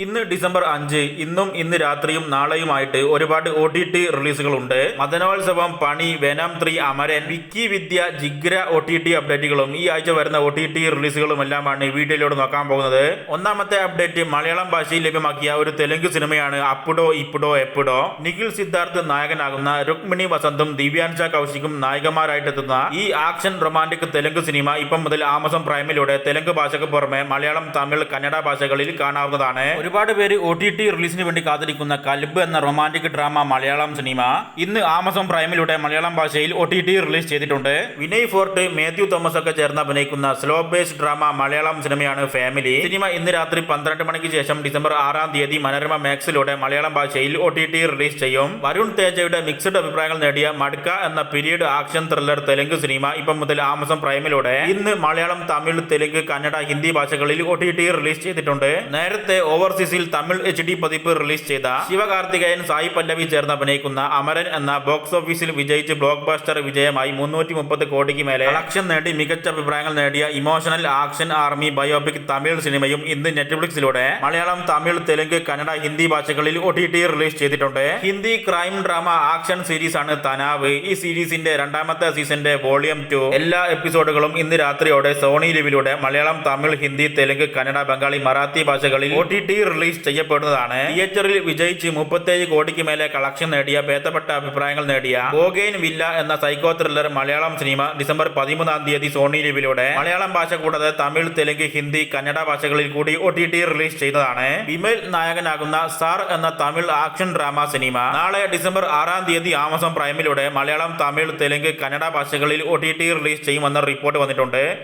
ഇന്ന് ഡിസംബർ 5. ഇന്ന് രാത്രിയും നാളെയുമായിട്ട് ഒരുപാട് OTT റിലീസുകളുണ്ട്. മദനോത്സവം, പണി, വെനം 3, അമരൻ, വിക്കി വിദ്യ, ജിഗ്ര OTT അപ്ഡേറ്റുകളും ഈ ആഴ്ച വരുന്ന OTT റിലീസുകളും എല്ലാമാണ് വീഡിയോയിലൂടെ നോക്കാൻ പോകുന്നത്. ഒന്നാമത്തെ അപ്ഡേറ്റ് മലയാളം ഭാഷയിൽ ലഭ്യമാക്കിയ ഒരു തെലുങ്ക് സിനിമയാണ് അപ്പുഡോ ഇപ്പുഡോ എപ്പുഡോ. നിഖിൽ സിദ്ധാർത്ഥ് നായകനാകുന്ന രുക്മിണി വസന്തും ദിവ്യാൻഷ കൗശികും നായികമാരായിട്ടെത്തുന്ന ഈ ആക്ഷൻ റൊമാന്റിക് തെലുങ്ക് സിനിമ ഇപ്പം മുതൽ ആമസോൺ പ്രൈമിലൂടെ തെലുങ്ക് ഭാഷയ്ക്ക് പുറമെ മലയാളം, തമിഴ്, കന്നഡ ഭാഷകളിൽ കാണാവുന്നതാണ്. ഒരുപാട് പേര് OTT റിലീസിന് വേണ്ടി കാത്തിരിക്കുന്ന കൽബ് എന്ന റൊമാന്റിക് ഡ്രാമ മലയാളം സിനിമ ഇന്ന് ആമസോൺ പ്രൈമിലൂടെ മലയാളം ഭാഷയിൽ OTT റിലീസ് ചെയ്തിട്ടുണ്ട്. വിനയ് ഫോർട്ട്, മാത്യു തോമസ് ഒക്കെ ചേർന്ന് അഭിനയിക്കുന്ന സ്ലോ ബേസ്ഡ് ഡ്രാമ മലയാളം സിനിമയാണ് ഫാമിലി. സിനിമ ഇന്ന് രാത്രി 12 മണിക്ക് ശേഷം ഡിസംബർ 6 മനോരമ മാക്സിലൂടെ മലയാളം ഭാഷയിൽ OTT റിലീസ് ചെയ്യും. വരുൺ തേജയുടെ മിക്സഡ് അഭിപ്രായങ്ങൾ നേടിയ മഡ്ക എന്ന period action thriller Telugu cinema ഇപ്പം മുതൽ ആമസോൺ പ്രൈമിലൂടെ ഇന്ന് മലയാളം, തമിഴ്, തെലുങ്ക്, കന്നഡ, ഹിന്ദി ഭാഷകളിൽ OTT റിലീസ് ചെയ്തിട്ടുണ്ട്. നേരത്തെ ഓവർസീസിൽ തമിഴ് HD പതിപ്പ് റിലീസ് ചെയ്ത ശിവകാർത്തികേയൻ, സായി പല്ലവി ചേർന്ന് അഭിനയിക്കുന്ന അമരൻ എന്ന ബോക്സ് ഓഫീസിൽ വിജയിച്ച് ബ്ലോക്ക് ബസ്റ്റർ വിജയമായി 330 കോടിക്ക് മേലെ കളക്ഷൻ നേടി മികച്ച അഭിപ്രായങ്ങൾ നേടിയ emotional action army biopic Tamil സിനിമയും ഇന്ന് നെറ്റ്ഫ്ലിക്സിലൂടെ മലയാളം, തമിഴ്, തെലുങ്ക്, കന്നഡ, ഹിന്ദി ഭാഷകളിൽ OTT റിലീസ് ചെയ്തിട്ടുണ്ട്. Hindi crime drama action series ആണ് തനാവ്. ഈ സീരീസിന്റെ രണ്ടാമത്തെ സീസന്റെ വോളിയം 2 എല്ലാ എപ്പിസോഡുകളും ഇന്ന് രാത്രിയോടെ സോണി ലിവിലൂടെ മലയാളം, തമിഴ്, ഹിന്ദി, തെലുങ്ക്, കന്നഡ, ബംഗാളി, മറാത്തി ഭാഷകളിൽ OTT റിലീസ് ചെയ്യപ്പെടുന്നതാണ്. തിയേറ്ററിൽ വിജയിച്ച് 37 കോടിക്ക് മേലെ കളക്ഷൻ നേടിയ, ഭേദപ്പെട്ട അഭിപ്രായങ്ങൾ നേടിയ ബോഗെയിൻ വില്ല എന്ന psycho thriller Malayalam cinema December 13 Sony ലിവിലൂടെ മലയാളം ഭാഷ കൂടാതെ തമിഴ്, തെലുങ്ക്, ഹിന്ദി, കന്നഡ ഭാഷകളിൽ കൂടി OTT റിലീസ് ചെയ്തതാണ്. വിമൽ നായകനാകുന്ന സാർ എന്ന തമിഴ് ആക്ഷൻ ഡ്രാമ സിനിമ നാളെ ഡിസംബർ 6 ആമസോൺ പ്രൈമിലൂടെ മലയാളം, തമിഴ്, തെലുങ്ക്, കന്നഡ ഭാഷകളിൽ OTT റിലീസ് ചെയ്യുമെന്ന റിപ്പോർട്ട്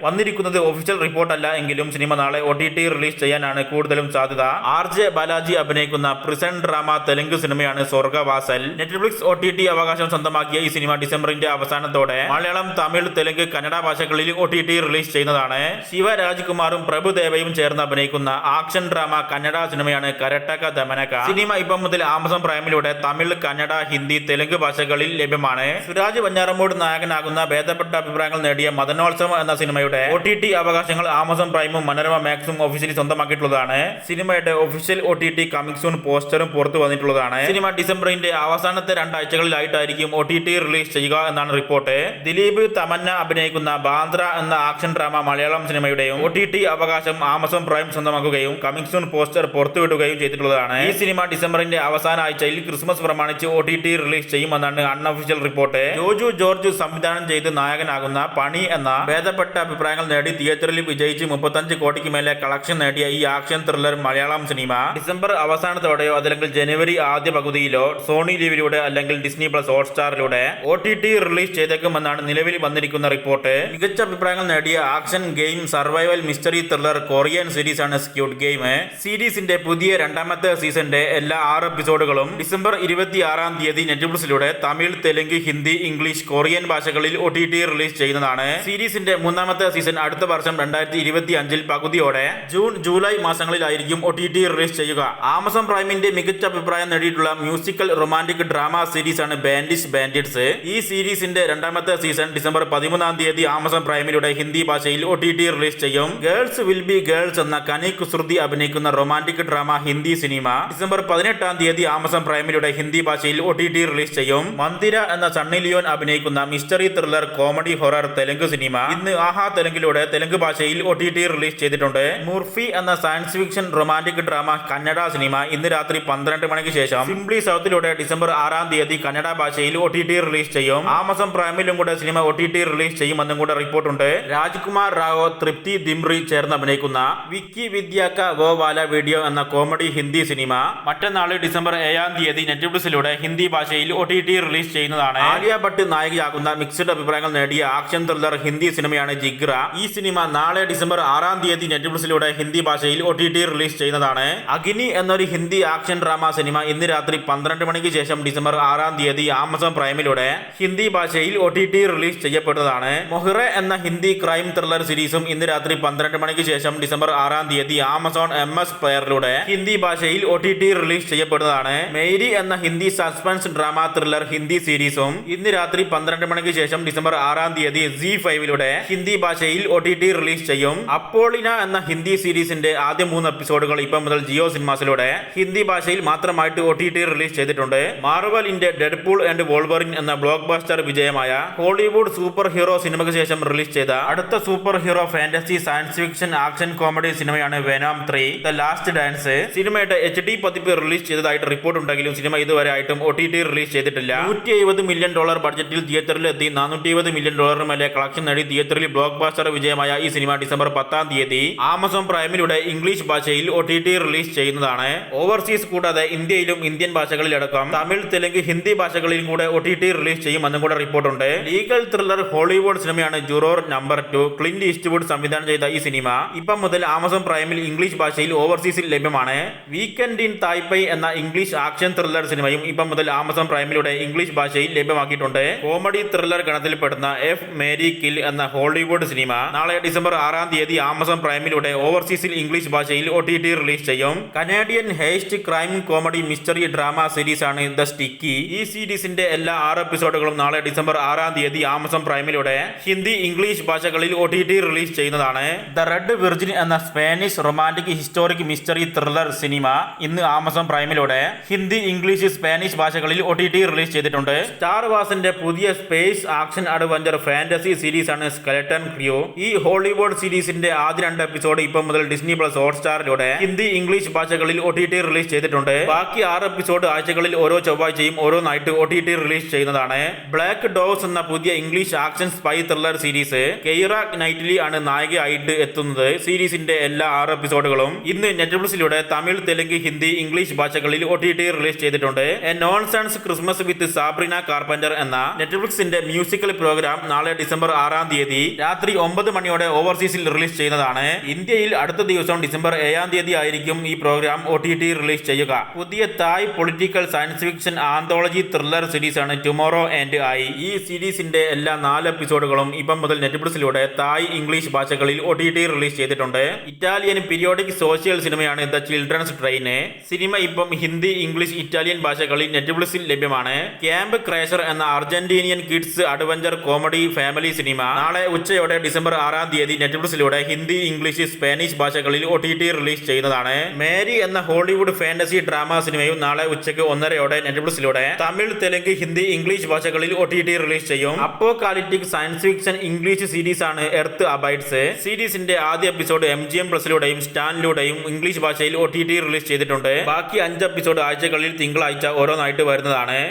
വന്നിരിക്കുന്നത് ഒഫീഷ്യൽ റിപ്പോർട്ട് അല്ല എങ്കിലും സിനിമ നാളെ OTT റിലീസ് ചെയ്യാനാണ് കൂടുതലും സാധ്യത. RJ ബാലാജി അഭിനയിക്കുന്ന പ്രിസൺ ഡ്രാമ തെലുങ്ക് സിനിമയാണ് സ്വർഗവാസൽ. നെറ്റ്ഫ്ലിക്സ് OTT അവകാശം സ്വന്തമാക്കിയ ഈ സിനിമ ഡിസംബറിന്റെ അവസാനത്തോടെ മലയാളം, തമിഴ്, തെലുങ്ക്, കന്നഡ ഭാഷകളിൽ OTT റിലീസ് ചെയ്യുന്നതാണ്. ശിവരാജ്കുമാറും പ്രഭുദേവയും ചേർന്ന് അഭിനയിക്കുന്ന ആക്ഷൻ ഡ്രാമ കന്നഡ സിനിമയാണ് കരട്ടക ദമനക. സിനിമ ഇപ്പം മുതൽ ആമസോൺ പ്രൈമിലൂടെ തമിഴ്, കന്നഡ, ഹിന്ദി, തെലുങ്ക് ഭാഷകളിൽ ലഭ്യമാണ്. സുരാജ് വഞ്ഞാറമൂട് നായകനാകുന്ന, ഭേദപ്പെട്ട അഭിപ്രായങ്ങൾ നേടിയ മദനോത്സവം എന്ന സിനിമയുടെ OTT അവകാശങ്ങൾ ആമസോൺ പ്രൈമും മനോരമ മാക്സും ഒഫീഷ്യലി സ്വന്തമാക്കിയിട്ടുള്ളതാണ്. സിനിമയുടെ ഒഫീഷ്യൽ OTT കമ്മിങ് സൂൺ പോസ്റ്ററും പുറത്തു വന്നിട്ടുള്ളതാണ്. സിനിമ ഡിസംബറിന്റെ അവസാനത്തെ 2 ആഴ്ചകളിലായിട്ടായിരിക്കും OTT റിലീസ് ചെയ്യുക എന്നാണ് റിപ്പോർട്ട്. ദിലീപ്, തമന്ന അഭിനയിക്കുന്ന ബാന്ദ്ര എന്ന ആക്ഷൻ ഡ്രാമ മലയാളം സിനിമയുടെയും OTT അവകാശം ആമസോൺ പ്രൈം സ്വന്തമാക്കുകയും കമ്മിങ് സൂൺ പോസ്റ്റർ പുറത്തുവിടുകയും ചെയ്തിട്ടുള്ളതാണ്. ഈ സിനിമ ഡിസംബറിന്റെ അവസാന ആഴ്ചയിൽ ക്രിസ്മസ് പ്രമാണിച്ച് OTT റിലീസ് ചെയ്യുമെന്നാണ് അൺഒഫീഷ്യൽ റിപ്പോർട്ട്. ജോജു ജോർജ് സംവിധാനം ചെയ്ത് നായകനാകുന്ന പണി എന്ന ഭേദപ്പെട്ട അഭിപ്രായങ്ങൾ നേടി തിയേറ്ററിൽ വിജയിച്ച് 35 കോടിക്ക് മേലെ കളക്ഷൻ നേടിയ ഈ action thriller Malayalam cinema December അവസാനത്തോടെയോ അതല്ലെങ്കിൽ ജനുവരി ആദ്യ പകുതിയിലോ സോണി ലിവിലൂടെ അല്ലെങ്കിൽ ഡിസ്നി പ്ലസ് ഹോട്ട്സ്റ്റാറിലൂടെ OTT റിലീസ് ചെയ്തേക്കുമെന്നാണ് നിലവിൽ വന്നിരിക്കുന്ന റിപ്പോർട്ട്. മികച്ച അഭിപ്രായങ്ങൾ നേടിയ action game survival mystery thriller Korean series ആണ് സ്ക്യൂഡ് ഗെയിം. സീരീസിന്റെ പുതിയ രണ്ടാമത്തെ സീസന്റെ എല്ലാ 6 എപ്പിസോഡുകളും ഡിസംബർ 26 നെറ്റ്ഫ്ലിക്സിലൂടെ തമിഴ്, തെലുങ്ക്, ഹിന്ദി, ഇംഗ്ലീഷ്, കൊറിയൻ ഭാഷകളിൽ OTT റിലീസ് ചെയ്യുന്നതാണ്. സീരീസിന്റെ 3ാമത്തെ സീസൺ അടുത്ത വർഷം 2025 പകുതിയോടെ ജൂൺ, ജൂലൈ മാസങ്ങളിലായിരിക്കും OTT റിലീസ് ചെയ്യുക. ആമസോൺ പ്രൈമിന്റെ മികച്ച അഭിപ്രായം നേടിയിട്ടുള്ള മ്യൂസിക്കൽ റൊമാന്റിക് ഡ്രാമ സീരീസ് ആണ് ബാൻഡിറ്റ്സ്. ഈ സീരീസിന്റെ 2ാമത്തെ സീസൺ ഡിസംബർ 13 ആമസോൺ പ്രൈമിലൂടെ ഹിന്ദി ഭാഷയിൽ OTT റിലീസ് ചെയ്യും. ഗേൾസ് വിൽ ബി ഗേൾസ് എന്ന കനി കുസൃതി അഭിനയിക്കുന്ന romantic drama Hindi cinema December 18 Amazon പ്രൈമിലൂടെ ഹിന്ദി ഭാഷയിൽ OTT റിലീസ് ചെയ്യും. മന്ദിര എന്ന സണ്ണി ലിയോൺ അഭിനയിക്കുന്ന mystery thriller comedy horror Telugu cinema ഇന്ന് ആഹാ തെലുങ്കിലൂടെ തെലുങ്ക് ഭാഷയിൽ OTT റിലീസ് ചെയ്തിട്ടുണ്ട്. മുർഫി എന്ന science fiction romantic drama Kannada cinema ഇന്ന് രാത്രി 12 മണിക്ക് ശേഷം സിംപ്ലി സൗത്തിലൂടെ ഡിസംബർ 6 കന്നഡ ഭാഷയിൽ OTT റിലീസ് ചെയ്യും. ആമസോൺ പ്രൈമിലും കൂടെ സിനിമ OTT റിലീസ് ചെയ്യുമെന്നും കൂടെ റിപ്പോർട്ടുണ്ട്. രാജ്കുമാർ റാവോ, തൃപ്തി ദിംറി ചേർന്ന് അഭിനയിക്കുന്ന വിക്കി വിദ്യാക്ക വോ വാല വീഡിയോ എന്ന കോമഡി ഹിന്ദി സിനിമ മറ്റന്നാൾ ഡിസംബർ 7 നെറ്റ്ഫ്ലിക്സിലൂടെ ഹിന്ദി ഭാഷയിൽ OTT റിലീസ് ചെയ്യുന്നതാണ്. ആലിയ ഭട്ട് നായികയാകുന്ന മിക്സഡ് അഭിപ്രായങ്ങൾ നേടിയ ആക്ഷൻ ത്രില്ലർ ഹിന്ദി സിനിമയാണ് ജിഗ്ര. ഈ സിനിമ നാളെ ഡിസംബർ 6 നെറ്റ്ഫ്ലിക്സിലൂടെ ഹിന്ദി ഭാഷയിൽ OTT റിലീസ് ചെയ്യുന്നതാണ്. അഗ്നി എന്നൊരു ഹിന്ദി ആക്ഷൻ ഡ്രാമ സിനിമ ഇന്ന് രാത്രി 12 മണിക്ക് ശേഷം ഡിസംബർ 6 ആമസോൺ പ്രൈമിലൂടെ ഹിന്ദി ഭാഷയിൽ OTT റിലീസ് ചെയ്യപ്പെടുന്നതാണ്. മൊഹിറെ എന്ന ഹിന്ദി ക്രൈം ത്രില്ലർ സീരീസും ഇന്ന് രാത്രി 12 മണിക്ക് ശേഷം ഡിസംബർ 6 ആമസോൺ MS പ്ലെയറിലൂടെ ഹിന്ദി ഭാഷയിൽ OTT റിലീസ് ചെയ്യപ്പെടുന്നതാണ്. മേരി എന്ന Hindi suspense drama thriller Hindi സീരീസും ഇന്ന് രാത്രി 12 മണിക്ക് ശേഷം ഡിസംബർ 6 ZEE5 ഹിന്ദി ഭാഷയിൽ OTT റിലീസ് ചെയ്യും. അപ്പോളിന എന്ന ഹിന്ദി സീരീസിന്റെ ആദ്യ 3 എപ്പിസോഡുകൾ ഇപ്പം ഇപ്പം മുതൽ ജിയോ സിനിമാസിലൂടെ ഹിന്ദി ഭാഷയിൽ മാത്രമായിട്ട് OTT റിലീസ് ചെയ്തിട്ടുണ്ട്. മാർവലിന്റെ ഡെഡ്പൂൾ ആൻഡ് വോൾവറിൻ എന്ന ബ്ലോക്ക് ബസ്റ്റർ വിജയമായ ഹോളിവുഡ് സൂപ്പർ ഹീറോ സിനിമയ്ക്ക് ശേഷം റിലീസ് ചെയ്ത അടുത്ത super hero fantasy science fiction action comedy സിനിമയാണ് വെനോം 3 ദ ലാസ്റ്റ് ഡാൻസ്. സിനിമയുടെ HD പതിപ്പ് റിലീസ് ചെയ്തതായിട്ട് റിപ്പോർട്ട് ഉണ്ടെങ്കിലും സിനിമ ഇതുവരെ ആയിട്ടും OTT റിലീസ് ചെയ്തിട്ടില്ല. $170 മില്യൺ ബഡ്ജറ്റിൽ തിയേറ്ററിൽ എത്തി $420 മില്യൺ മേലെ കളക്ഷൻ നേടി തിയേറ്ററിൽ ബ്ലോക്ക് ബസ്റ്റർ വിജയമായ ഈ സിനിമ ഡിസംബർ 10-ാം തീയതി ആമസോൺ പ്രൈമിലൂടെ ഇംഗ്ലീഷ് ഭാഷയിൽ OTT റിലീസ് ചെയ്യുന്നതാണ്. ഓവർസീസ് കൂടാതെ ഇന്ത്യയിലും ഇന്ത്യൻ ഭാഷകളിലടക്കം തമിഴ്, തെലുങ്ക്, ഹിന്ദി ഭാഷകളിലും കൂടെ OTT റിലീസ് ചെയ്യുമെന്നും കൂടെ റിപ്പോർട്ടുണ്ട്. ലീഗൽ ത്രില്ലർ ഹോളിവുഡ് സിനിമയാണ് ജുറോർ നമ്പർ 2. ക്ലിന്റ് ഈസ്റ്റ്വുഡ് സംവിധാനം ചെയ്ത ഈ സിനിമ ഇപ്പം മുതൽ ആമസോൺ പ്രൈമിൽ ഇംഗ്ലീഷ് ഭാഷയിൽ ഓവർസീസിൽ ലഭ്യമാണ്. വീക്കെൻഡ് ഇൻ തായ്പൈ എന്ന ഇംഗ്ലീഷ് ആക്ഷൻ ത്രില്ലർ സിനിമയും ഇപ്പം മുതൽ ആമസോൺ പ്രൈമിലൂടെ ഇംഗ്ലീഷ് ഭാഷയിൽ ലഭ്യമാക്കിയിട്ടുണ്ട്. കോമഡി ത്രില്ലർ ഗണത്തിൽപ്പെടുന്ന എഫ് മേരി കിൽ എന്ന ഹോളിവുഡ് സിനിമ നാളെ ഡിസംബർ 6-ാം തീയതി ആമസോൺ പ്രൈമിലൂടെ ഓവർസീസിൽ ഇംഗ്ലീഷ് ഭാഷയിൽ OTT റിലീസ് ചെയ്യും. Canadian heist crime comedy mystery drama series ആണ് ദ സ്റ്റിക്കി. ഈ സീരീസിന്റെ എല്ലാ 6 എപ്പിസോഡുകളും നാളെ ഡിസംബർ 6-ാം തീയതി ആമസോൺ പ്രൈമിലൂടെ ഹിന്ദി, ഇംഗ്ലീഷ് ഭാഷകളിൽ OTT റിലീസ് ചെയ്യുന്നതാണ്. ദ റെഡ് വിർജിൻ എന്ന Spanish romantic historic mystery thriller cinema ഇന്ന് ആമസോൺ പ്രൈമിലൂടെ ഹിന്ദി, ഇംഗ്ലീഷ്, സ്പാനിഷ് ഭാഷകളിൽ OTT റിലീസ് ചെയ്തിട്ടുണ്ട്. സ്റ്റാർ വാർസിന്റെ പുതിയ space action adventure fantasy series ആണ് സ്കെലട്ടൺ ക്രൂ. ഈ ഹോളിവുഡ് സീരീസിന്റെ ആദ്യ 2 എപ്പിസോഡ് ഇപ്പം മുതൽ ഡിസ്നി പ്ലസ് ഹോട്ട്സ്റ്റാറിലൂടെ ഹിന്ദി, ഇംഗ്ലീഷ് ഭാഷകളിൽ OTT റിലീസ് ചെയ്തിട്ടുണ്ട്. ബാക്കി 6 എപ്പിസോഡ് ആഴ്ചകളിൽ ഓരോ ചൊവ്വാഴ്ചയും ഓരോന്നായിട്ട് OTT റിലീസ് ചെയ്യുന്നതാണ്. ബ്ലാക്ക് ഡോസ് എന്ന പുതിയ English action spy thriller series Keira Knightley ആണ് നായികയായിട്ട് എത്തുന്നത്. സീരീസിന്റെ എല്ലാ 6 എപ്പിസോഡുകളും ഇന്ന് നെറ്റ്ഫ്ലിക്സിലൂടെ തമിഴ്, തെലുങ്ക്, ഹിന്ദി, ഇംഗ്ലീഷ് ഭാഷകളിൽ OTT റിലീസ് ചെയ്തിട്ടുണ്ട്. A nonsense Christmas with സാബ്രിന carpenter എന്ന നെറ്റ്ഫ്ലിക്സിന്റെ മ്യൂസിക്കൽ പ്രോഗ്രാം നാളെ ഡിസംബർ 6-ാം തീയതി രാത്രി 9 മണിയോടെ ഓവർസീസിൽ റിലീസ് ചെയ്യുന്നതാണ്. ഇന്ത്യയിൽ അടുത്ത ദിവസം ഡിസംബർ 7-ാം തീയതി ആയിരിക്കും ഈ പ്രോഗ്രാം OTT റിലീസ് ചെയ്യുക. പുതിയ Thai political science fiction anthology thriller series ആണ് ടുമോറോ ആൻഡ് ഐ. ഈ സീരീസിന്റെ എല്ലാ 4 എപ്പിസോഡുകളും ഇപ്പം മുതൽ നെറ്റ്ഫ്ലിക്സിലൂടെ തായ്, ഇംഗ്ലീഷ് ഭാഷകളിൽ OTT റിലീസ് ചെയ്തിട്ടുണ്ട്. ഇറ്റാലിയൻ പീരിയോഡിക് സോഷ്യൽ സിനിമയാണ് ദ ചിൽഡ്രൻസ് ട്രെയിൻ. സിനിമ ഇപ്പം ഹിന്ദി, ഇംഗ്ലീഷ്, ഇറ്റാലിയൻ ഭാഷകളിൽ നെറ്റ്ഫ്ലിക്സിൽ ലഭ്യമാണ്. ക്യാമ്പ് ക്രാഷർ എന്ന Argentinian kids adventure comedy family cinema നാളെ ഉച്ചയോടെ ഡിസംബർ 6-ാം തീയതി നെറ്റ്ഫ്ലിക്സിലൂടെ ഹിന്ദി, ഇംഗ്ലീഷ്, സ്പാനിഷ് ഭാഷകളിൽ OTT റിലീസ് ചെയ്യുന്നതാണ്. മേരി എന്ന ഹോളിവുഡ് ഫാന്റസി ഡ്രാമ സിനിമയും നാളെ ഉച്ചയ്ക്ക് 1:30 തമിഴ്, തെലുങ്ക്, ഹിന്ദി, ഇംഗ്ലീഷ് ഭാഷകളിൽ OTT റിലീസ് ചെയ്യും. അപ്പോകാലിപ്റ്റിക് സയൻസ് ഫിക്ഷൻ ഇംഗ്ലീഷ് സീരീസ് ആണ് എർത്ത് അബൈഡ്സ്. സീരീസിന്റെ ആദ്യ എപ്പിസോഡ് MGM പ്ലസിലൂടെയും സ്റ്റാനിലൂടെയും ഇംഗ്ലീഷ് ഭാഷയിൽ OTT റിലീസ് ചെയ്തിട്ടുണ്ട്. ബാക്കി 5 എപ്പിസോഡ് ആഴ്ചകളിൽ തിങ്കളാഴ്ച ഓരോന്നായിട്ട് വരുന്നതാണ്.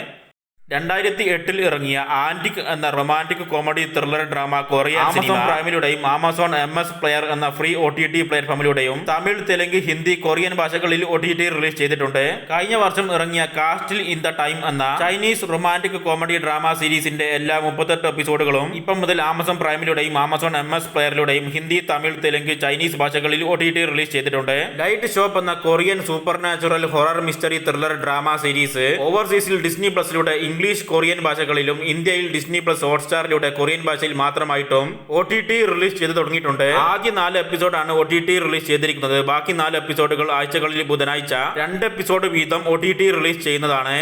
2008 ഇറങ്ങിയ ആന്റിക് എന്ന romantic comedy thriller drama Korean Amazon പ്രൈമിലൂടെയും ആമസോൺ MS പ്ലെയർ എന്ന ഫ്രീ OTT പ്ലാറ്റ്ഫോമിലൂടെയും തമിഴ്, തെലുങ്ക്, ഹിന്ദി, കൊറിയൻ ഭാഷകളിൽ OTT റിലീസ് ചെയ്തിട്ടുണ്ട്. കഴിഞ്ഞ വർഷം ഇറങ്ങിയ കാസ്റ്റിൽ ഇൻ ദ ടൈം എന്ന ചൈനീസ് റൊമാന്റിക് കോമഡി ഡ്രാമ സീരീസിന്റെ എല്ലാ 38 എപ്പിസോഡുകളും ഇപ്പം മുതൽ ആമസോൺ പ്രൈമിലൂടെയും ആമസോൺ MS പ്ലെയറിലൂടെയും ഹിന്ദി, തമിഴ്, തെലുങ്ക്, ചൈനീസ് ഭാഷകളിൽ OTT റിലീസ് ചെയ്തിട്ടുണ്ട്. ലൈറ്റ് ഷോപ്പ് എന്ന Korean super natural horror mystery thriller drama series ഓവർസീസിൽ ഡിസ്നി പ്ലസിലൂടെ ഇംഗ്ലീഷ്, കൊറിയൻ ഭാഷകളിലും ഇന്ത്യയിൽ ഡിസ്നി പ്ലസ് ഹോട്ട്സ്റ്റാറിലൂടെ കൊറിയൻ ഭാഷയിൽ മാത്രമായിട്ടും OTT റിലീസ് ചെയ്ത് തുടങ്ങിയിട്ടുണ്ട്. ആദ്യ 4 എപ്പിസോഡാണ് OTT റിലീസ് ചെയ്തിരിക്കുന്നത്. ബാക്കി 4 എപ്പിസോഡുകൾ ആഴ്ചകളിൽ ബുധനാഴ്ച 2 എപ്പിസോഡ് വീതം OTT റിലീസ് ചെയ്യുന്നതാണ്.